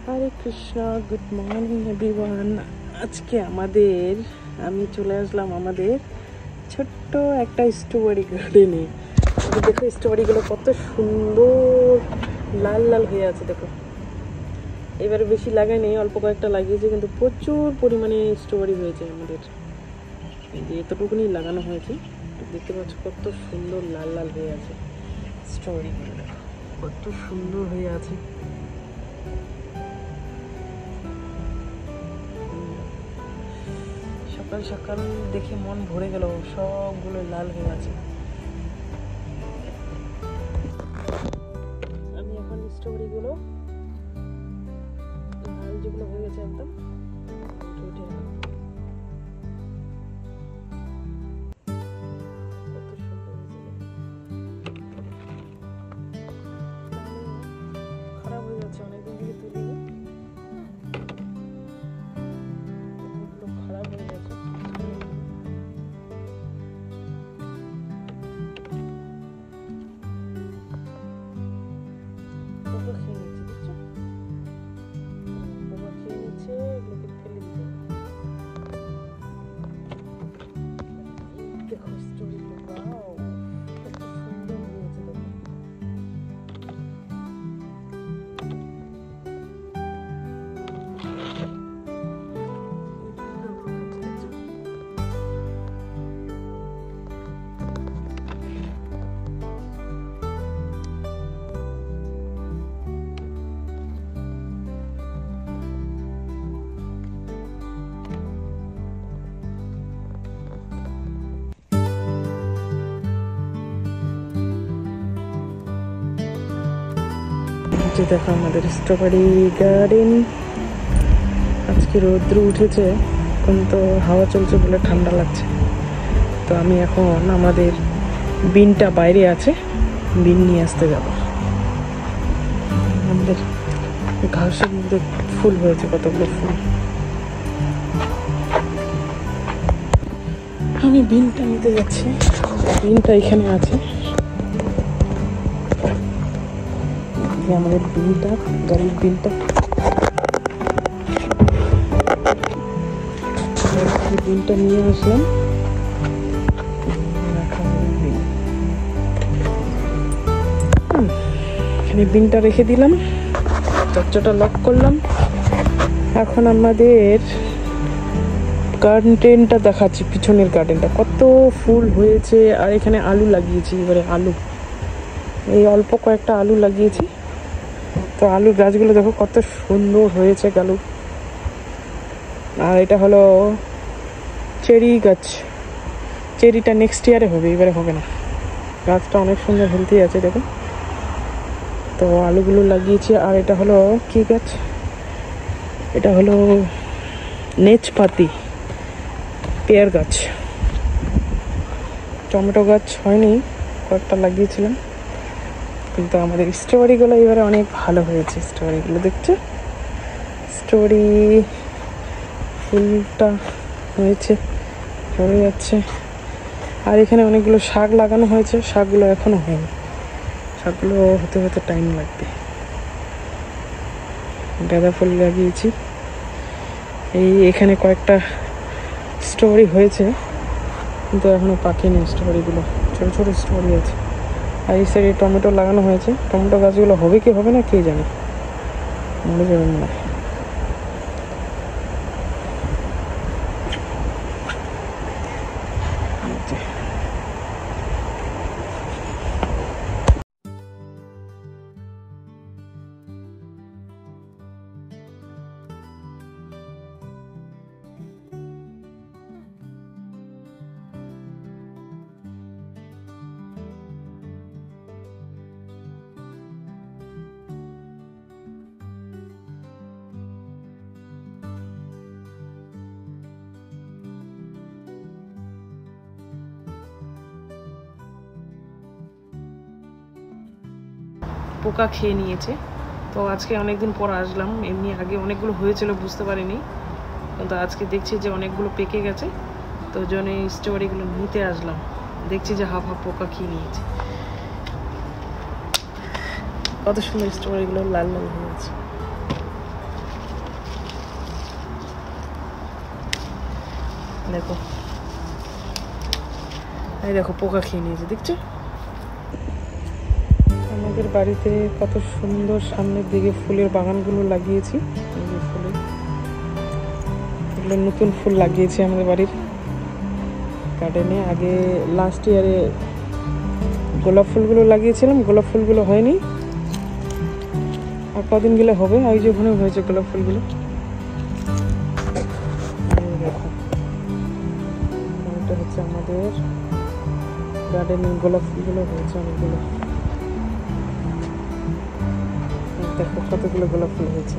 হরে Krishna, good morning everyone. আজকে আমি চলে আসলাম আমাদের ছোট্ট একটা স্ট্রবেরি গার্ডেনে। দেখো স্ট্রবেরিগুলো কত সুন্দর লাল লাল হয়ে আছে। দেখো এবারে বেশি লাগাই নেই, অল্প কয়েকটা লাগিয়েছে, কিন্তু প্রচুর পরিমাণে স্ট্রবেরি হয়েছে আমাদের। এই যে এতটুকুনি লাগানো হয়েছে, দেখতে পাচ্ছ কত সুন্দর লাল লাল হয়ে আছে স্ট্রবেরিগুলো। দেখো কত সুন্দর হয়ে আছে। সকাল সকাল দেখে মন ভরে গেল, সবগুলো লাল হয়ে আছে। আমি এখন স্ট্রবেরিগুলো লাল যেগুলো হয়ে গেছে একদম উঠে উঠে কত সুন্দর হয়েছে। খারাপ হয়ে যাচ্ছে, অনেকদিন থেকে তুলিনি, খারাপ হয়ে গেছে। দেখো আমাদের স্ট্রবেরি গার্ডেন। আজকে রৌদ্র উঠেছে, কিন্তু হাওয়া চলছে বলে ঠান্ডা লাগছে। তো আমি এখন আমাদের বিনটা বাইরে আছে, বিন নিয়ে আসতে যাব। আমাদের ঘাসের মধ্যে ফুল হয়েছে, কতগুলো ফুল। আমি বিনটা নিতে যাচ্ছি, বিনটা এখানে আছে। আমাদের বিনটা, গাড়ির বিনটা, বিনটা নিয়ে আসলাম। এখানে বিনটা রেখে দিলাম, দরজাটা লক করলাম। এখন আমাদের গার্ডেনটা দেখাচ্ছি, পিছনের গার্ডেনটা কত ফুল হয়েছে। আর এখানে আলু লাগিয়েছি। এবারে আলু, এই অল্প কয়েকটা আলু লাগিয়েছি। তো আলুর গাছগুলো দেখো কত সুন্দর হয়েছে আলু। আর এটা হলো চেরি গাছ, চেরিটা নেক্সট ইয়ারে হবে, এবারে হবে না। গাছটা অনেক সুন্দর হেলদি আছে দেখো। তো আলুগুলো লাগিয়েছি। আর এটা হলো কি গাছ, এটা হলো নেচপাতি, পেয়ার গাছ। টমেটো গাছ হয়নি, কয়েকটা লাগিয়েছিলাম, কিন্তু আমাদের স্ট্রবেরিগুলো এবারে অনেক ভালো হয়েছে। স্ট্রবেরিগুলো দেখছো, স্ট্রবেরি ফুলটা হয়েছে, ঝরে যাচ্ছে। আর এখানে অনেকগুলো শাক লাগানো হয়েছে, শাকগুলো এখনো হয়নি, শাকগুলো হতে হতে টাইম লাগবে। গাঁদা ফুল লাগিয়েছি। এখানে কয়েকটা স্ট্রবেরি হয়েছে, কিন্তু এখনো পাকেনি স্ট্রবেরিগুলো, ছোট ছোট স্ট্রবেরি আছে। আর এই সাইডে টমেটো লাগানো হয়েছে। টমেটো গাছগুলো হবে কি হবে না কে জানে, মরে যাবে মনে হয়। পোকা খেয়ে নিয়েছে। তো আজকে অনেকদিন পর আসলাম, এমনি আগে অনেকগুলো হয়েছিল বুঝতে পারিনি, কিন্তু আজকে দেখছি যে অনেকগুলো পেকে গেছে। তো ওই জন্য এই স্ট্রবেরিগুলো নিতে আসলাম। দেখছি যে হাফ হাফ পোকা খেয়ে নিয়েছে। কত সুন্দর স্ট্রবেরিগুলো লাল লাল হয়ে আছে। দেখো, এই দেখো পোকা খেয়ে নিয়েছে, দেখছো? আমাদের বাড়িতে কত সুন্দর সামনের দিকে ফুলের বাগানগুলো লাগিয়েছি। এই যে ফুলের, এগুলো নতুন ফুল লাগিয়েছি আমাদের বাড়ির গার্ডেনে। আগে লাস্ট ইয়ারে গোলাপ ফুলগুলো লাগিয়েছিলাম, গোলাপ ফুলগুলো হয়নি, আর কদিন গেলে হবে। ওই যে ওখানে হয়েছে গোলাপ ফুলগুলো। দেখো, এটা হচ্ছে আমাদের গার্ডেনে গোলাপ ফুলগুলো হয়েছে অনেকগুলো। দেখো কতগুলো গোলাপ ফুল হয়েছে।